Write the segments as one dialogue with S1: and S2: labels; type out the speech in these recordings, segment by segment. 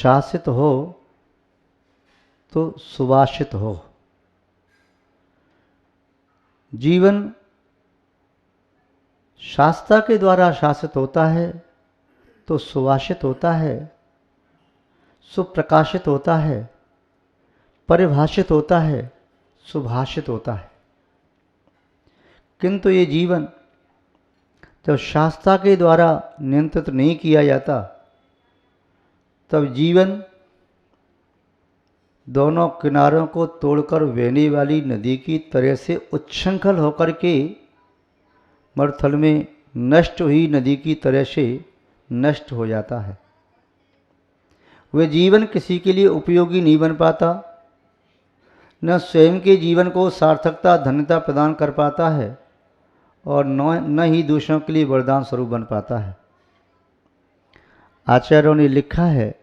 S1: शासित हो तो सुभाषित हो। जीवन शास्त्र के द्वारा शासित होता है तो सुभाषित होता है, सुप्रकाशित होता है, परिभाषित होता है, सुभाषित होता है। किंतु ये जीवन जब शास्त्र के द्वारा नियंत्रित नहीं किया जाता, तब जीवन दोनों किनारों को तोड़कर बहने वाली नदी की तरह से उच्छृंखल होकर के मरुथल में नष्ट हुई नदी की तरह से नष्ट हो जाता है। वह जीवन किसी के लिए उपयोगी नहीं बन पाता, न स्वयं के जीवन को सार्थकता धन्यता प्रदान कर पाता है और न ही दूसरों के लिए वरदान स्वरूप बन पाता है। आचार्यों ने लिखा है,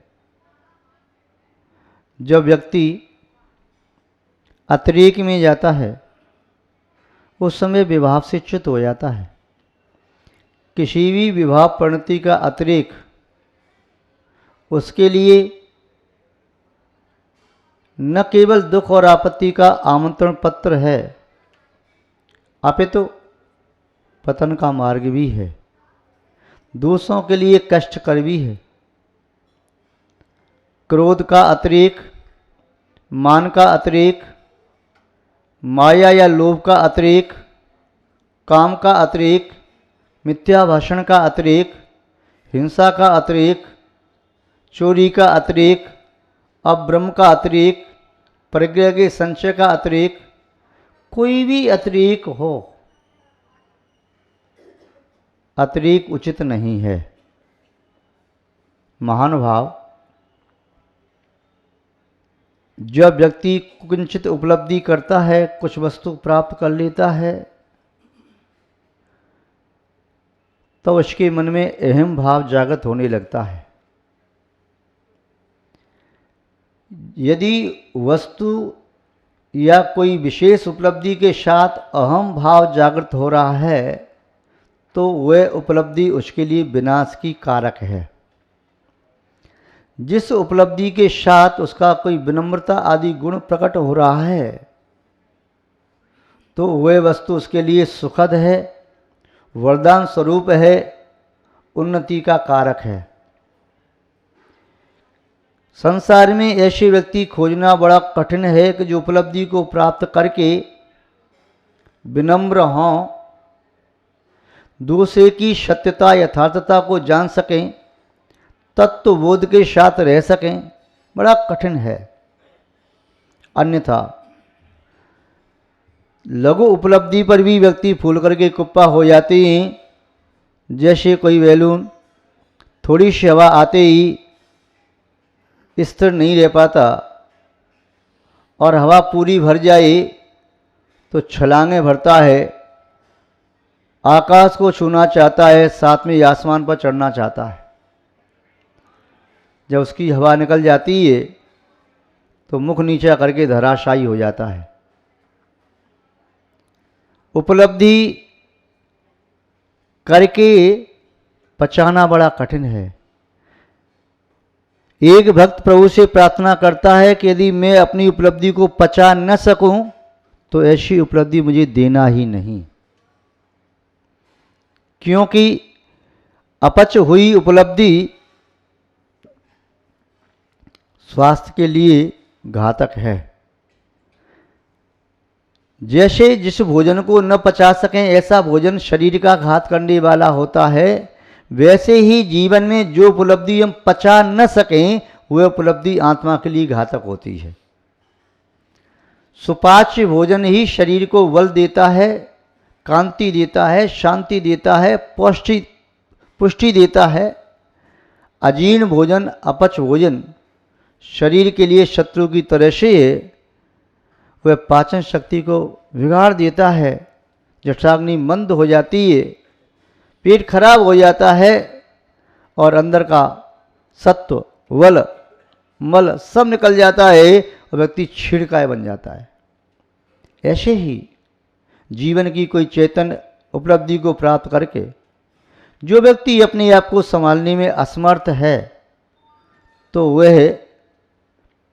S1: जब व्यक्ति अतिरेक में जाता है उस समय विभाव से च्युत हो जाता है। किसी भी विभाव परिणति का अतिरेक उसके लिए न केवल दुख और आपत्ति का आमंत्रण पत्र है, अपितु पतन का मार्ग भी है, दूसरों के लिए कष्टकर भी है। क्रोध का अतिरेक, मान का अतिरेक, माया या लोभ का अतिरेक, काम का अतिरेक, मिथ्या भाषण का अतिरेक, हिंसा का अतिरेक, चोरी का अतिरेक, अब्रह्म का अतिरेक, प्रज्ञा के संचय का अतिरेक, कोई भी अतिरेक हो, अतिरेक उचित नहीं है। महानुभाव, जब व्यक्ति किंचित उपलब्धि करता है, कुछ वस्तु प्राप्त कर लेता है, तो उसके मन में अहम भाव जागृत होने लगता है। यदि वस्तु या कोई विशेष उपलब्धि के साथ अहम भाव जागृत हो रहा है तो वह उपलब्धि उसके लिए विनाश की कारक है। जिस उपलब्धि के साथ उसका कोई विनम्रता आदि गुण प्रकट हो रहा है तो वह वस्तु उसके लिए सुखद है, वरदान स्वरूप है, उन्नति का कारक है। संसार में ऐसे व्यक्ति खोजना बड़ा कठिन है कि जो उपलब्धि को प्राप्त करके विनम्र हों, दूसरे की सत्यता यथार्थता को जान सकें, तत्वबोध के साथ रह सकें, बड़ा कठिन है। अन्यथा लघु उपलब्धि पर भी व्यक्ति फूल करके कुप्पा हो जाते हैं। जैसे कोई बैलून थोड़ी सी हवा आते ही स्थिर नहीं रह पाता और हवा पूरी भर जाए तो छलांगें भरता है, आकाश को छूना चाहता है, साथ में आसमान पर चढ़ना चाहता है। जब उसकी हवा निकल जाती है तो मुख नीचा करके धराशायी हो जाता है। उपलब्धि करके पचाना बड़ा कठिन है। एक भक्त प्रभु से प्रार्थना करता है कि यदि मैं अपनी उपलब्धि को पचा न सकूं तो ऐसी उपलब्धि मुझे देना ही नहीं, क्योंकि अपच हुई उपलब्धि स्वास्थ्य के लिए घातक है। जैसे जिस भोजन को न पचा सकें ऐसा भोजन शरीर का घात करने वाला होता है, वैसे ही जीवन में जो उपलब्धि हम पचा न सकें वह उपलब्धि आत्मा के लिए घातक होती है। सुपाच्य भोजन ही शरीर को बल देता है, कांति देता है, शांति देता है, पुष्टि देता है। अजीर्ण भोजन, अपच भोजन शरीर के लिए शत्रु की तरह से वह पाचन शक्ति को बिगाड़ देता है, जठराग्नि मंद हो जाती है, पेट खराब हो जाता है और अंदर का सत्व, बल, मल सब निकल जाता है और व्यक्ति छिड़काय बन जाता है। ऐसे ही जीवन की कोई चेतन उपलब्धि को प्राप्त करके जो व्यक्ति अपने आप को संभालने में असमर्थ है, तो वह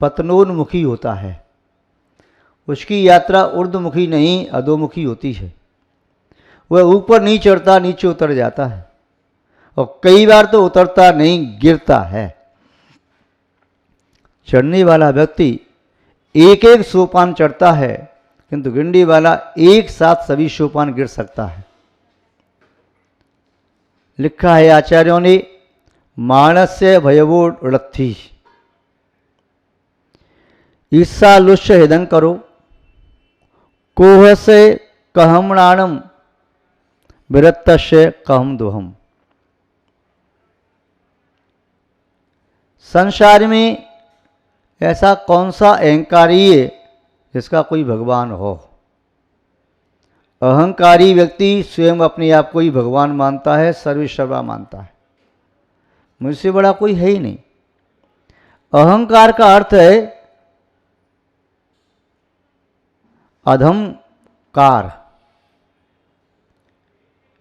S1: पतनोन्मुखी होता है। उसकी यात्रा ऊर्ध्वमुखी नहीं अधोमुखी होती है। वह ऊपर नहीं चढ़ता, नीचे उतर जाता है, और कई बार तो उतरता नहीं, गिरता है। चढ़ने वाला व्यक्ति एक एक सोपान चढ़ता है, किंतु गिरने वाला एक साथ सभी सोपान गिर सकता है। लिखा है आचार्यों ने, मानस्य भयवो रथी ईसा लुष्य हिदं करो कोह से कहमणाणम विरत्तस्य कहम दुहम। संसार में ऐसा कौन सा अहंकारी है जिसका कोई भगवान हो? अहंकारी व्यक्ति स्वयं अपने आप को ही भगवान मानता है, सर्वसर्वा मानता है, मुझसे बड़ा कोई है ही नहीं। अहंकार का अर्थ है अधमकार,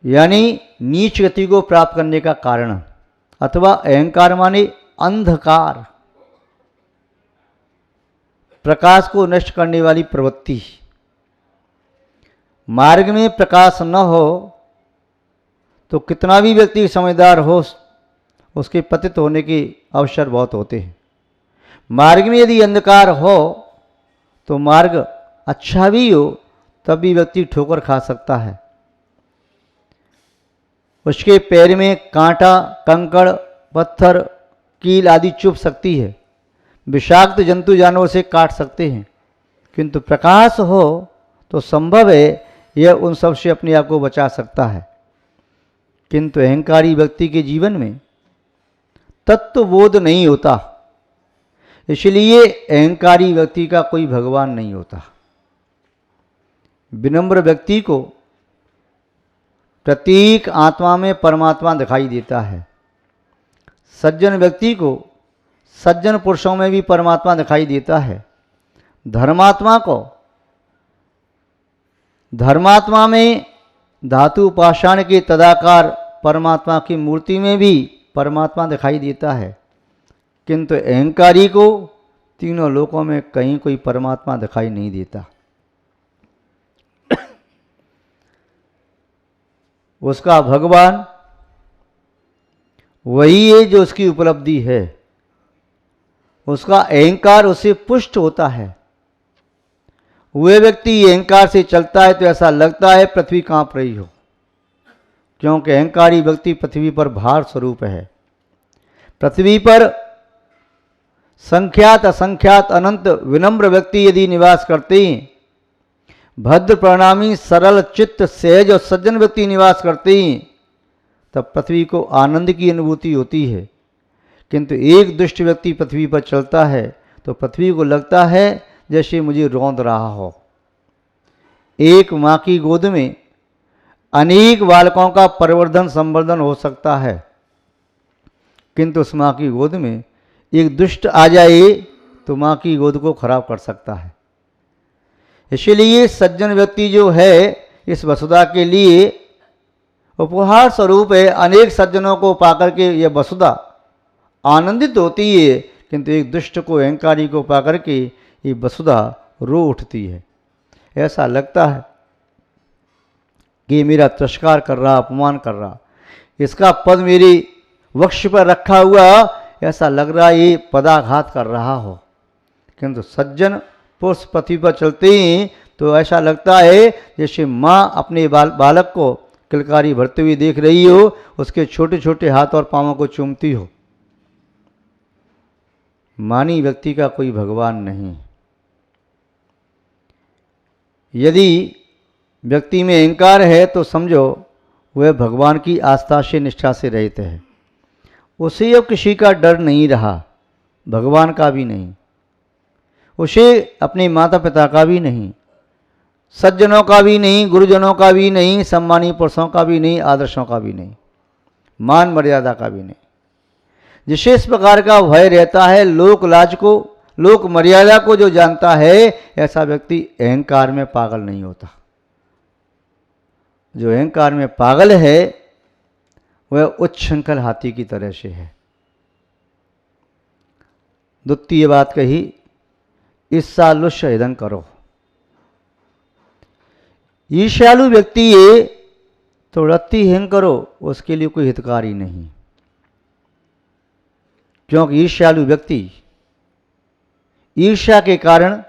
S1: यानी नीच गति को प्राप्त करने का कारण, अथवा अहंकार माने अंधकार, प्रकाश को नष्ट करने वाली प्रवृत्ति। मार्ग में प्रकाश न हो तो कितना भी व्यक्ति समझदार हो, उसके पतित होने के अवसर बहुत होते हैं। मार्ग में यदि अंधकार हो तो मार्ग अच्छा भी हो तब भी व्यक्ति ठोकर खा सकता है। उसके पैर में कांटा, कंकड़, पत्थर, कील आदि चुभ सकती है, विषाक्त जंतु जानवर से काट सकते हैं, किंतु प्रकाश हो तो संभव है यह उन सब से अपने आप को बचा सकता है। किंतु अहंकारी व्यक्ति के जीवन में तत्वबोध नहीं होता, इसलिए अहंकारी व्यक्ति का कोई भगवान नहीं होता। विनम्र व्यक्ति को प्रत्येक आत्मा में परमात्मा दिखाई देता है। सज्जन व्यक्ति को सज्जन पुरुषों में भी परमात्मा दिखाई देता है। धर्मात्मा को धर्मात्मा में धातु पाषाण के तदाकार परमात्मा की मूर्ति में भी परमात्मा दिखाई देता है, किंतु अहंकारी को तीनों लोकों में कहीं कोई परमात्मा दिखाई नहीं देता। उसका भगवान वही है जो उसकी उपलब्धि है। उसका अहंकार उससे पुष्ट होता है। वह व्यक्ति अहंकार से चलता है तो ऐसा लगता है पृथ्वी कांप रही हो, क्योंकि अहंकारी व्यक्ति पृथ्वी पर भार स्वरूप है। पृथ्वी पर संख्यात असंख्यात अनंत विनम्र व्यक्ति यदि निवास करते हैं, भद्र प्रणामी सरल चित्त सहज और सज्जन व्यक्ति निवास करते हैं, तब पृथ्वी को आनंद की अनुभूति होती है। किंतु एक दुष्ट व्यक्ति पृथ्वी पर चलता है तो पृथ्वी को लगता है जैसे मुझे रौंद रहा हो। एक माँ की गोद में अनेक बालकों का परिवर्धन संवर्धन हो सकता है, किंतु उस माँ की गोद में एक दुष्ट आ जाए तो माँ की गोद को खराब कर सकता है। इसलिए सज्जन व्यक्ति जो है इस वसुधा के लिए उपहार स्वरूप है। अनेक सज्जनों को पाकर के यह वसुधा आनंदित होती है, किंतु एक दुष्ट को, अहंकारी को पाकर के ये वसुधा रो उठती है। ऐसा लगता है कि मेरा तिरस्कार कर रहा, अपमान कर रहा, इसका पद मेरे वक्ष पर रखा हुआ, ऐसा लग रहा ये पदाघात कर रहा हो। किंतु सज्जन पुरुष पृथ्वी पर चलते हैं तो ऐसा लगता है जैसे माँ अपने बालक को किलकारी भरते हुए देख रही हो, उसके छोटे छोटे हाथ और पांवों को चूमती हो। मानी व्यक्ति का कोई भगवान नहीं। यदि व्यक्ति में अहंकार है तो समझो वह भगवान की आस्था से, निष्ठा से रहित है। उसे अब किसी का डर नहीं रहा, भगवान का भी नहीं, उसे अपने माता पिता का भी नहीं, सज्जनों का भी नहीं, गुरुजनों का भी नहीं, सम्मानीय पुरुषों का भी नहीं, आदर्शों का भी नहीं, मान मर्यादा का भी नहीं। जिसे इस प्रकार का भय रहता है, लोक लाज को, लोक मर्यादा को जो जानता है, ऐसा व्यक्ति अहंकार में पागल नहीं होता। जो अहंकार में पागल है वह उच्छृंखल हाथी की तरह से है। द्वितीय बात कही, ईर्ष्यालुष्य हिदन करो। ईर्ष्यालु व्यक्ति ये तो रत्तिहीन करो, उसके लिए कोई हितकारी नहीं, क्योंकि ईर्ष्यालु व्यक्ति ईर्ष्या के कारण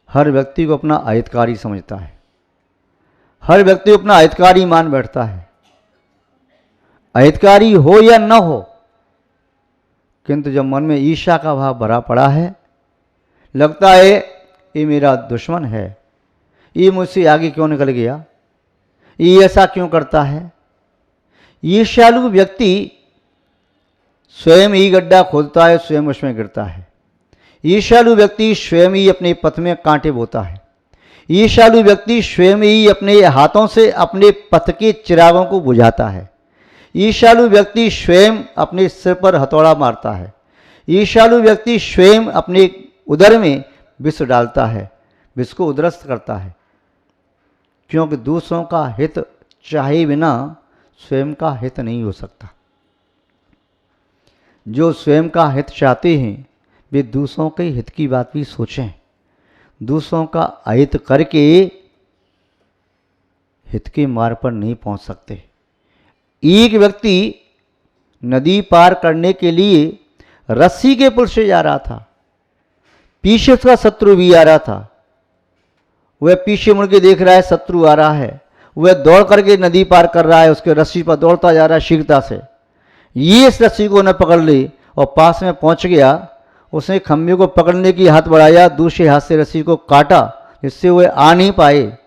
S1: हर व्यक्ति को अपना अहितकारी समझता है, हर व्यक्ति को अपना अहितकारी मान बैठता है। अहितकारी हो या न हो, किंतु जब मन में ईर्ष्या का भाव भरा पड़ा है, लगता है ये मेरा दुश्मन है, ये मुझसे आगे क्यों निकल गया, ये ऐसा क्यों करता है। ईर्ष्यालु व्यक्ति स्वयं ही गड्ढा खोदता है, स्वयं उसमें गिरता है। ईर्ष्यालु व्यक्ति स्वयं ही अपने पथ में कांटे बोता है। ईर्ष्यालु व्यक्ति स्वयं ही अपने हाथों से अपने पथ के चिरागों को बुझाता है। ईर्ष्यालु व्यक्ति स्वयं अपने सिर पर हथौड़ा मारता है। ईर्ष्यालु व्यक्ति स्वयं अपने उदर में विष डालता है, विष को उदरस्त करता है, क्योंकि दूसरों का हित चाहे बिना स्वयं का हित नहीं हो सकता। जो स्वयं का हित चाहते हैं वे दूसरों के हित की बात भी सोचें, दूसरों का अहित करके हित के मार्ग पर नहीं पहुंच सकते। एक व्यक्ति नदी पार करने के लिए रस्सी के पुल से जा रहा था, पीछे उसका शत्रु भी आ रहा था। वह पीछे मुड़ के देख रहा है, शत्रु आ रहा है, वह दौड़ करके नदी पार कर रहा है, उसके रस्सी पर दौड़ता जा रहा है शीघ्रता से। ये इस रस्सी को न पकड़ ली और पास में पहुंच गया। उसने खंभे को पकड़ने की हाथ बढ़ाया, दूसरे हाथ से रस्सी को काटा, जिससे वह आ नहीं पाए।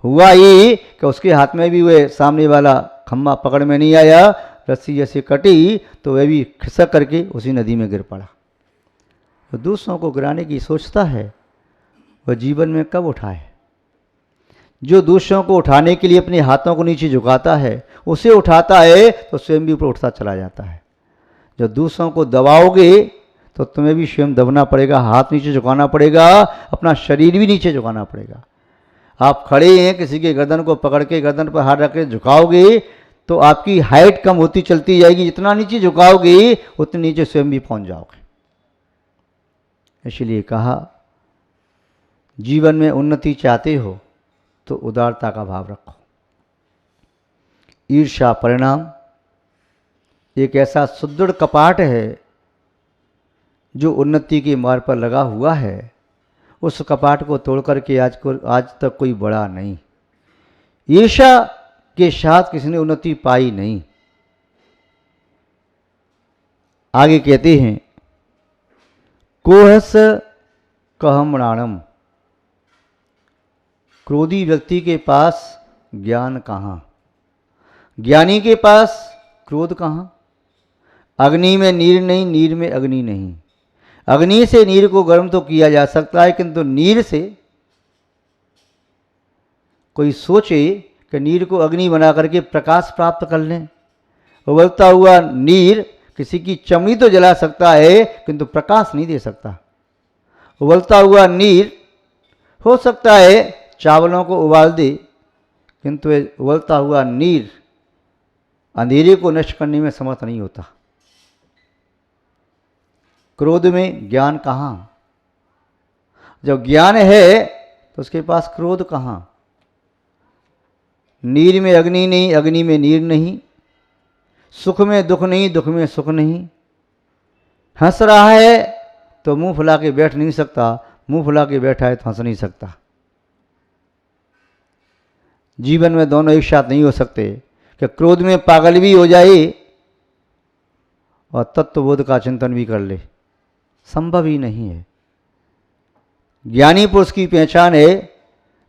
S1: हुआ ये कि उसके हाथ में भी वह सामने वाला खंभा पकड़ में नहीं आया, रस्सी जैसे कटी तो वह भी खिसक करके उसी नदी में गिर पड़ा। तो दूसरों को गिराने की सोचता है, वह जीवन में कब उठाए। जो दूसरों को उठाने के लिए अपने हाथों को नीचे झुकाता है, उसे उठाता है तो स्वयं भी ऊपर उठता चला जाता है। जो दूसरों को दबाओगे तो तुम्हें भी स्वयं दबना पड़ेगा, हाथ नीचे झुकाना पड़ेगा, अपना शरीर भी नीचे झुकाना पड़ेगा। आप खड़े हैं, किसी के गर्दन को पकड़ के गर्दन पर हाथ रख के झुकाओगे तो आपकी हाइट कम होती चलती जाएगी। जितना नीचे झुकाओगे उतने नीचे स्वयं भी पहुंच जाओगे। इसलिए कहा, जीवन में उन्नति चाहते हो तो उदारता का भाव रखो। ईर्ष्या परिणाम एक ऐसा सुदृढ़ कपाट है जो उन्नति के मार्ग पर लगा हुआ है। उस कपाट को तोड़ करके आज तक कोई बढ़ा नहीं। ईर्ष्या के साथ किसी ने उन्नति पाई नहीं। आगे कहते हैं, कोहस कहमणाणम। क्रोधी व्यक्ति के पास ज्ञान कहाँ, ज्ञानी के पास क्रोध कहाँ। अग्नि में नीर नहीं, नीर में अग्नि नहीं। अग्नि से नीर को गर्म तो किया जा सकता है, किंतु नीर से कोई सोचे कि नीर को अग्नि बना करके प्रकाश प्राप्त कर लें। उबलता हुआ नीर किसी की चमड़ी तो जला सकता है, किंतु प्रकाश नहीं दे सकता। उबलता हुआ नीर हो सकता है चावलों को उबाल दे, किंतु उबलता हुआ नीर अंधेरे को नष्ट करने में समर्थ नहीं होता। क्रोध में ज्ञान कहाँ। जब ज्ञान है तो उसके पास क्रोध कहाँ। नीर में अग्नि नहीं, अग्नि में नीर नहीं। सुख में दुख नहीं, दुख में सुख नहीं। हंस रहा है तो मुंह फुला के बैठ नहीं सकता, मुंह फुला के बैठा है तो हंस नहीं सकता। जीवन में दोनों एक साथ नहीं हो सकते कि क्रोध में पागल भी हो जाए और तत्वबोध का चिंतन भी कर ले, संभव ही नहीं है। ज्ञानी पुरुष की पहचान है,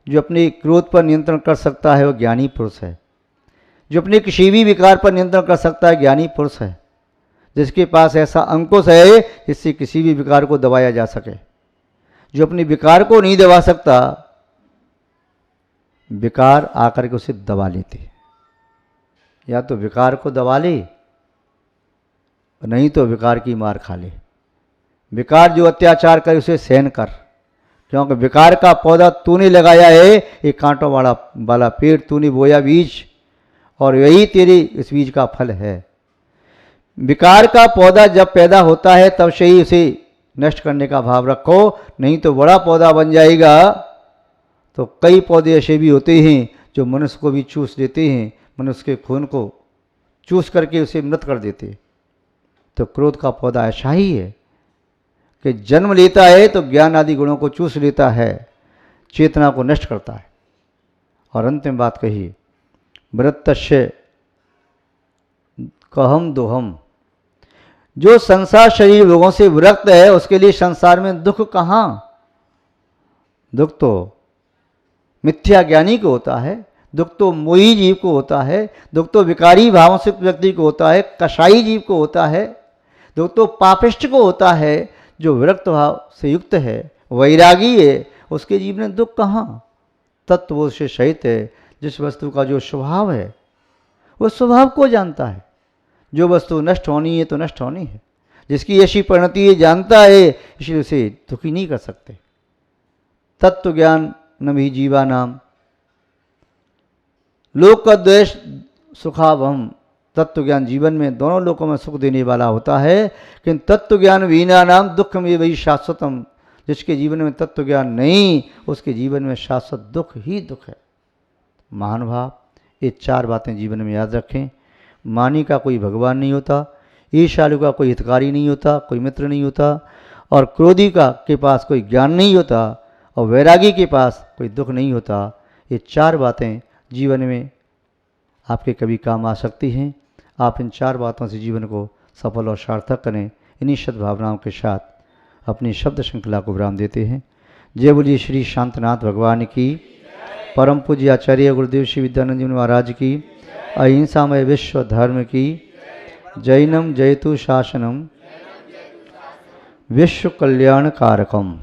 S1: जो अपने क्रोध पर नियंत्रण कर सकता है वो ज्ञानी पुरुष है। जो अपने किसी भी विकार पर नियंत्रण कर सकता है ज्ञानी पुरुष है। जिसके पास ऐसा अंकुश है जिससे किसी भी विकार को दबाया जा सके। जो अपने विकार को नहीं दबा सकता, विकार आकर के उसे दबा लेते। या तो विकार को दबा ले, नहीं तो विकार की मार खा ले। विकार जो अत्याचार करे उसे सहन कर, क्योंकि विकार का पौधा तूने लगाया है, एक कांटों वाला पेड़ तूने बोया बीज, और यही तेरे इस बीज का फल है। विकार का पौधा जब पैदा होता है तब से ही उसे नष्ट करने का भाव रखो, नहीं तो बड़ा पौधा बन जाएगा। तो कई पौधे ऐसे भी होते हैं जो मनुष्य को भी चूस देते हैं, मनुष्य के खून को चूस करके उसे मृत कर देते। तो क्रोध का पौधा ऐसा ही है कि जन्म लेता है तो ज्ञान आदि गुणों को चूस लेता है, चेतना को नष्ट करता है। और अंतिम बात कही, वृत्तस्य कहम दोहम, जो संसार शरीर भोगों से विरक्त है उसके लिए संसार में दुख कहाँ? दुख तो मिथ्या ज्ञानी को होता है, दुख तो मोही जीव को होता है, दुख तो विकारी भावों से व्यक्ति को होता है, कसाई जीव को होता है, दुख तो पापिष्ट को होता है। जो विरक्त भाव से युक्त है, वैरागी है, उसके जीवन में दुख कहाँ? तत्वबोध से सहित है। जिस वस्तु का जो स्वभाव है वो स्वभाव को जानता है। जो वस्तु नष्ट होनी है तो नष्ट होनी है, जिसकी ऐसी परिणति है जानता है, इसलिए उसे दुखी नहीं कर सकते। तत्व ज्ञान न भी जीवा नाम, लोक का द्वेष सुखावहम। तत्व ज्ञान जीवन में दोनों लोकों में सुख देने वाला होता है, किंतु तत्व ज्ञान वीना नाम दुख में वही शाश्वतम। जिसके जीवन में तत्व ज्ञान नहीं, उसके जीवन में शाश्वत दुख ही दुख है। महानुभाव, ये चार बातें जीवन में याद रखें। मानी का कोई भगवान नहीं होता, ईर्ष्यालु का कोई हितकारी नहीं होता, कोई मित्र नहीं होता, और क्रोधी का के पास कोई ज्ञान नहीं होता, और वैरागी के पास कोई दुख नहीं होता। ये चार बातें जीवन में आपके कभी काम आ सकती हैं। आप इन चार बातों से जीवन को सफल और सार्थक करें। इन्हीं सद्भावनाओं के साथ अपनी शब्द श्रृंखला को विराम देते हैं। जय बोलिए श्री शांतनाथ भगवान की, परम पूज्य आचार्य गुरुदेव श्री विद्यानंद जी महाराज की, अहिंसामय विश्व धर्म की। जैनम जयतु शासनम विश्व कल्याण कारकम।